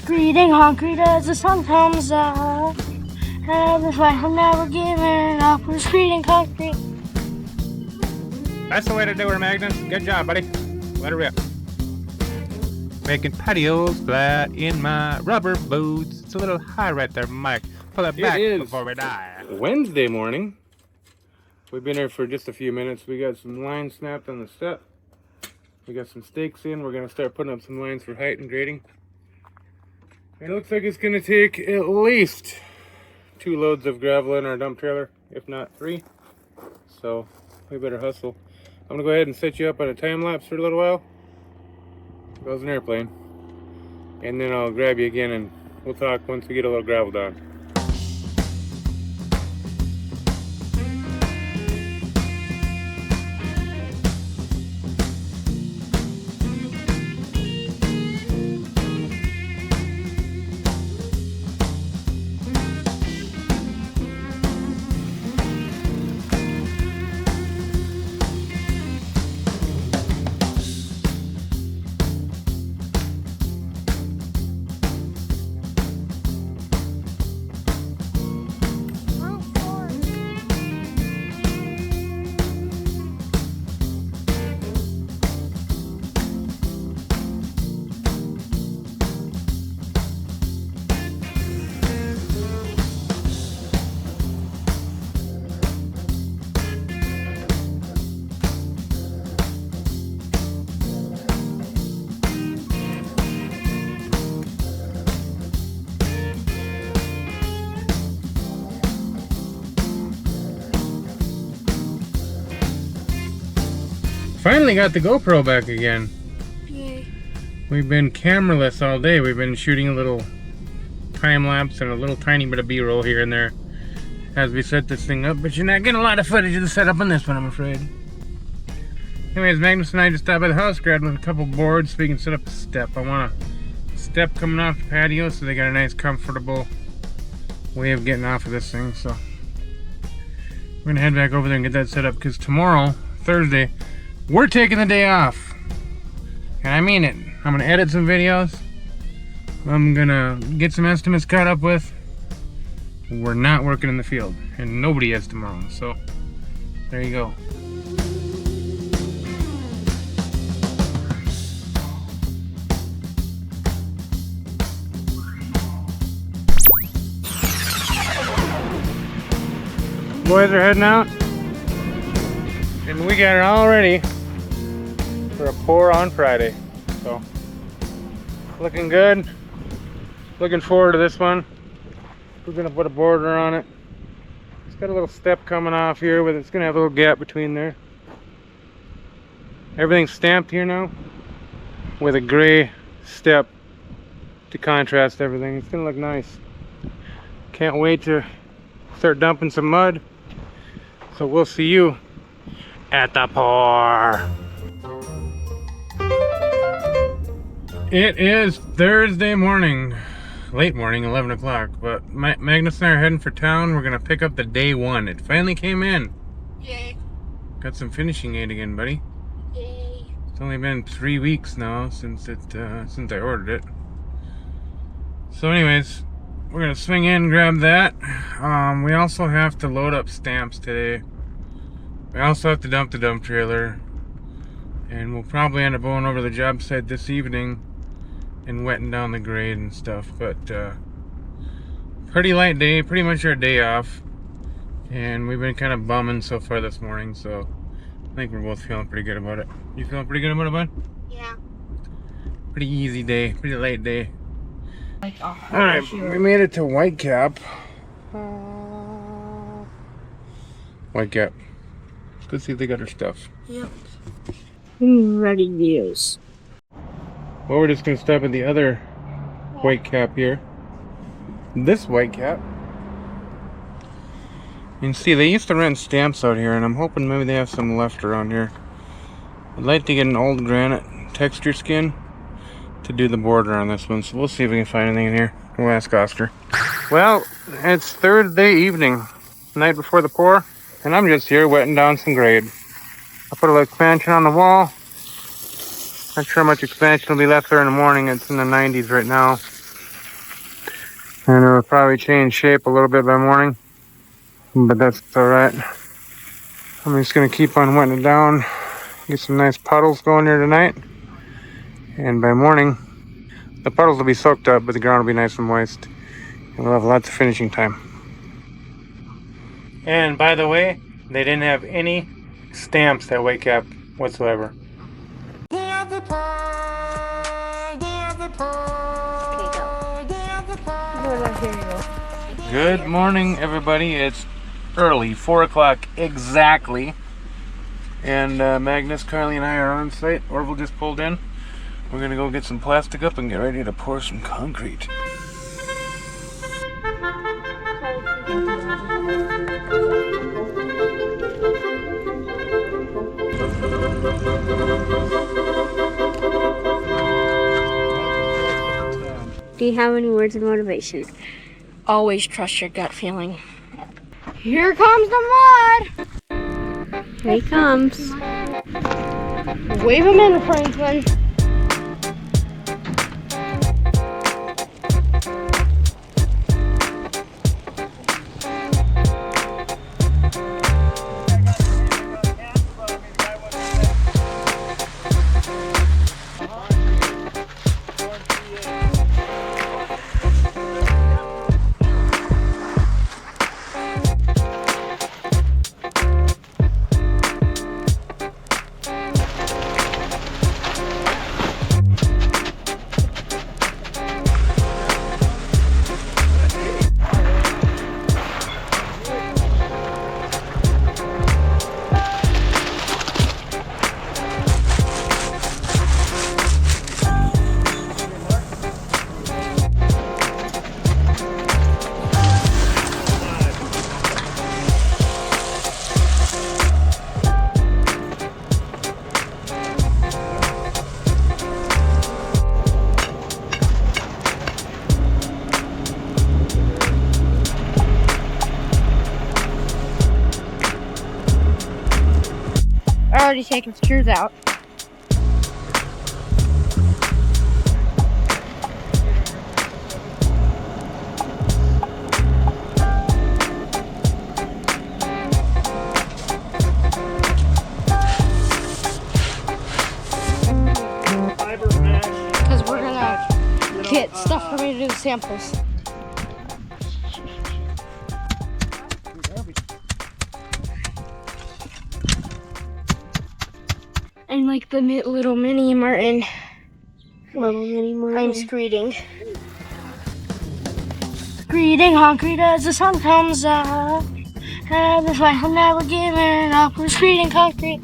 Reading concrete as the sun comes out. And this life I'm never giving up. We're reading concrete. That's the way to do it, Magnus. Good job, buddy. Let it rip. Making patios flat in my rubber boots. It's a little high right there, Mike. Pull it back before we die. Wednesday morning. We've been here for just a few minutes. We got some lines snapped on the step. We got some stakes in. We're going to start putting up some lines for height and grading. It looks like it's going to take at least 2 loads of gravel in our dump trailer, if not 3. So we better hustle. I'm going to go ahead and set you up on a time lapse for a little while. Goes an airplane. And then I'll grab you again and we'll talk once we get a little gravel down. Finally got the GoPro back again. Yay. We've been cameraless all day. We've been shooting a little time lapse and a little tiny bit of B-roll here and there as we set this thing up, but you're not getting a lot of footage of the setup on this one, I'm afraid. Anyways, Magnus and I just stopped by the house, grabbed a couple boards so we can set up a step. I want a step coming off the patio so they got a nice comfortable way of getting off of this thing. So we're gonna head back over there and get that set up because tomorrow, Thursday, we're taking the day off, and I mean it. I'm gonna edit some videos. I'm gonna get some estimates caught up with. We're not working in the field, and nobody is tomorrow, so there you go. Boys are heading out, and we got it all ready for a pour on Friday. So looking good. Looking forward to this one. We're gonna put a border on it. It's got a little step coming off here with it's gonna have a little gap between there. Everything's stamped here now with a gray step to contrast everything. It's gonna look nice. Can't wait to start dumping some mud. So we'll see you at the pour. It is Thursday morning, late morning, 11 o'clock, but Magnus and I are heading for town. We're gonna pick up the day 1. It finally came in. Yay. Got some finishing aid again, buddy. Yay. It's only been 3 weeks now since I ordered it. So anyways, we're gonna swing in, grab that. We also have to load up stamps today. We also have to dump the dump trailer, and we'll probably end up going over the job site this evening and wetting down the grade and stuff. But pretty light day, pretty much our day off, and we've been kind of bumming so far this morning, so I think we're both feeling pretty good about it. You feeling pretty good about it, bud? Yeah. Pretty easy day, pretty light day. Like Alright, we made it to Whitecap. Whitecap. Let's see if they got our stuff. Yep. Ready to use. Well, we're just going to stop at the other Whitecap here. This Whitecap. You can see they used to rent stamps out here, and I'm hoping maybe they have some left around here. I'd like to get an old granite texture skin to do the border on this one, so we'll see if we can find anything in here. We'll ask Oscar. Well, it's Thursday evening, night before the pour, and I'm just here wetting down some grade. I put a little expansion on the wall. Not sure how much expansion will be left there in the morning. It's in the 90s right now. And it will probably change shape a little bit by morning, but that's alright. I'm just gonna keep on wetting it down, get some nice puddles going here tonight. And by morning, the puddles will be soaked up, but the ground will be nice and moist. And we'll have lots of finishing time. And by the way, they didn't have any stamps at White Cap whatsoever. Good morning, everybody. It's early, 4 o'clock exactly. And Magnus, Carlie, and I are on site. Orville just pulled in. We're gonna go get some plastic up and get ready to pour some concrete. Do you have any words of motivation? Always trust your gut feeling. Here comes the mud! Here he comes. Wave him in, Franklin. Already taking screws out. Because we're gonna get stuff for me to do the samples. And like the little mini Martin. Little mini Martin. I'm screeding. Screeding concrete as the sun comes out. And that's why I'm never giving up. We're screeding concrete.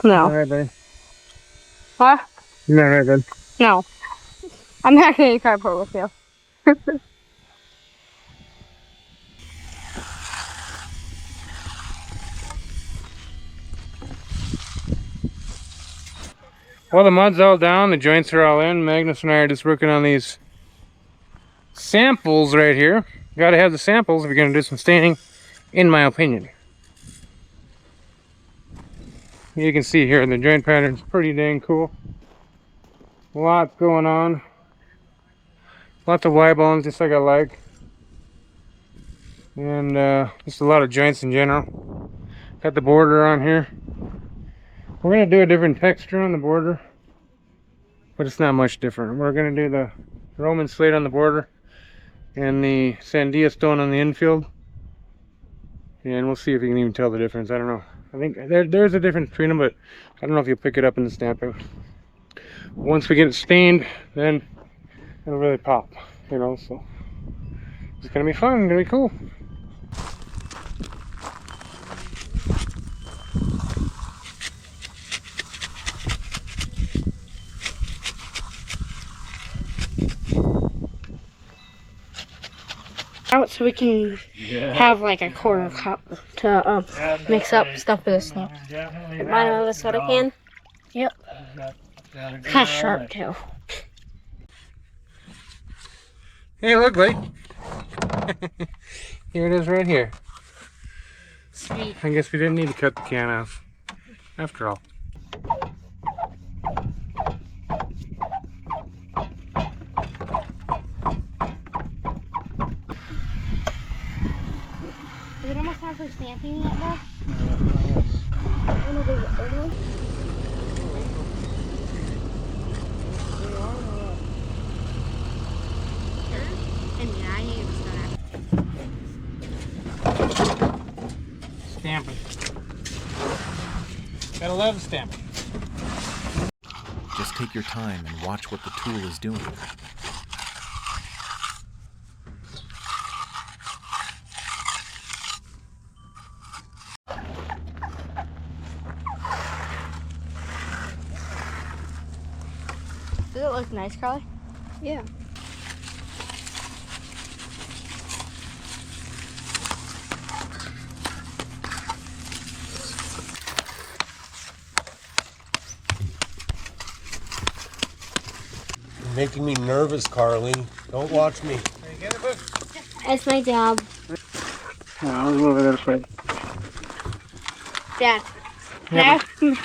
No. Alright, buddy. What? You're not right, bud. No. I'm not going to carport with you. Well, the mud's all down, the joints are all in. Magnus and I are just working on these samples right here. Gotta have the samples if you're gonna do some staining, in my opinion. You can see here the joint pattern's pretty dang cool. Lots going on. Lots of Y-bones, just like I like. And just a lot of joints in general. Got the border on here. We're going to do a different texture on the border, but it's not much different. We're going to do the Roman slate on the border and the Sandia stone on the infield. And we'll see if you can even tell the difference. I don't know. I think there's a difference between them, but I don't know if you'll pick it up in the stamping. Once we get it stained, then it'll really pop, you know, so it's going to be fun, going to be cool. Out so we can have like a quarter cup to mix up stuff with this now. Mine with a soda can? Yep. It's kind of sharp too. Hey, look, buddy. Here it is right here. Sweet. I guess we didn't need to cut the can off, after all. stamping yet, Dad? Stamping. Gotta love stamping. Just take your time and watch what the tool is doing. Does it look nice, Carlie? Yeah. You're making me nervous, Carlie. Don't watch me. That's my job. I was a little bit afraid. Dad, can I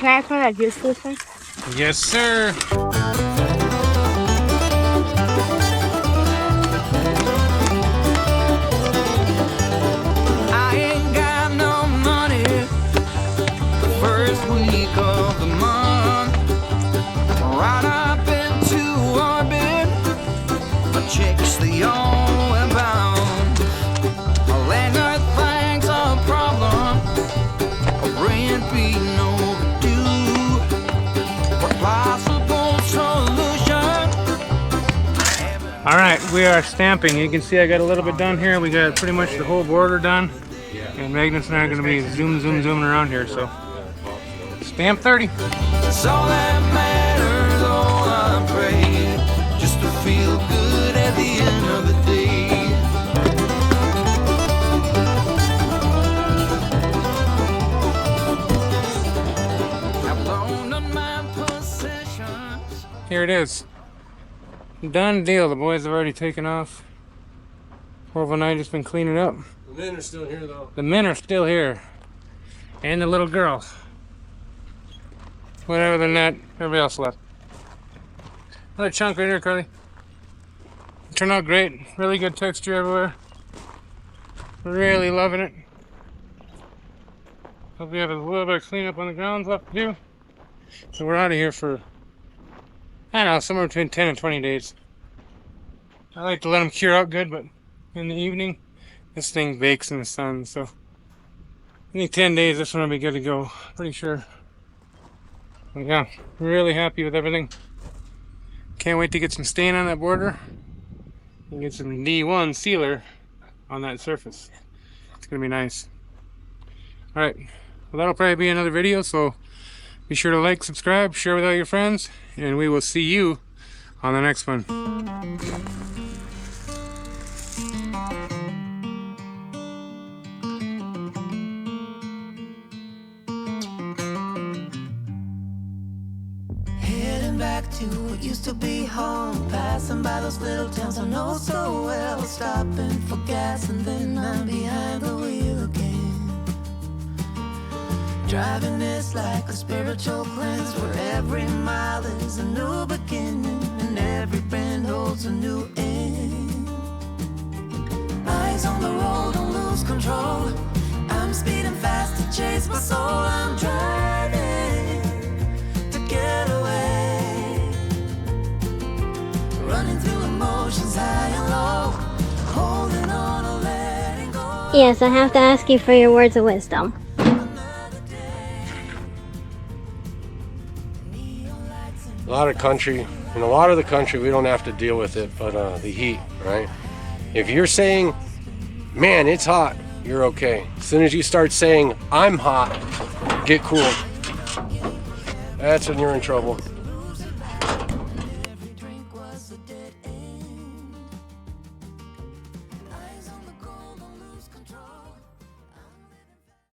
ask my dad juice for this thing? Yes, sir. I ain't got no money the first week of the month. Right up into orbit, my chicks they all abound. A lanyard thinks a problem, a rent being overdue. For possible solution. All right, we are stamping. You can see I got a little bit done here. We got pretty much the whole border done. And Magnus and I are going to be zooming around here. So, stamp 30. That's all that matters, oh I pray, just to feel good at the end of the day. I've loaned on my possessions. Here it is. Done deal. The boys have already taken off. Orville and I just been cleaning up. The men are still here, though. The men are still here. And the little girl. Whatever than that, everybody else left. Another chunk right here, Carlie. Turned out great. Really good texture everywhere. Really loving it. Hope we have a little bit of cleanup on the grounds left to do. So we're out of here for, I don't know, somewhere between 10 and 20 days. I like to let them cure out good, but in the evening, this thing bakes in the sun, so I think 10 days this one will be good to go. Pretty sure. But yeah, really happy with everything. Can't wait to get some stain on that border and get some D1 sealer on that surface. It's gonna be nice. Alright, well that'll probably be another video, so be sure to like, subscribe, share with all your friends, and we will see you on the next one. Heading back to what used to be home, passing by those little towns I know so well, stopping for gas and then I'm behind the wheel again. Driving is like a spiritual cleanse, where every mile is a new beginning and every bend holds a new end. Eyes on the road, don't lose control. I'm speeding fast to chase my soul. I'm driving to get away, running through emotions high and low, holding on or letting go. Yes, I have to ask you for your words of wisdom. A lot of country, in a lot of the country, we don't have to deal with it, but the heat, right? If you're saying, man, it's hot, you're okay. As soon as you start saying, I'm hot, get cool. That's when you're in trouble.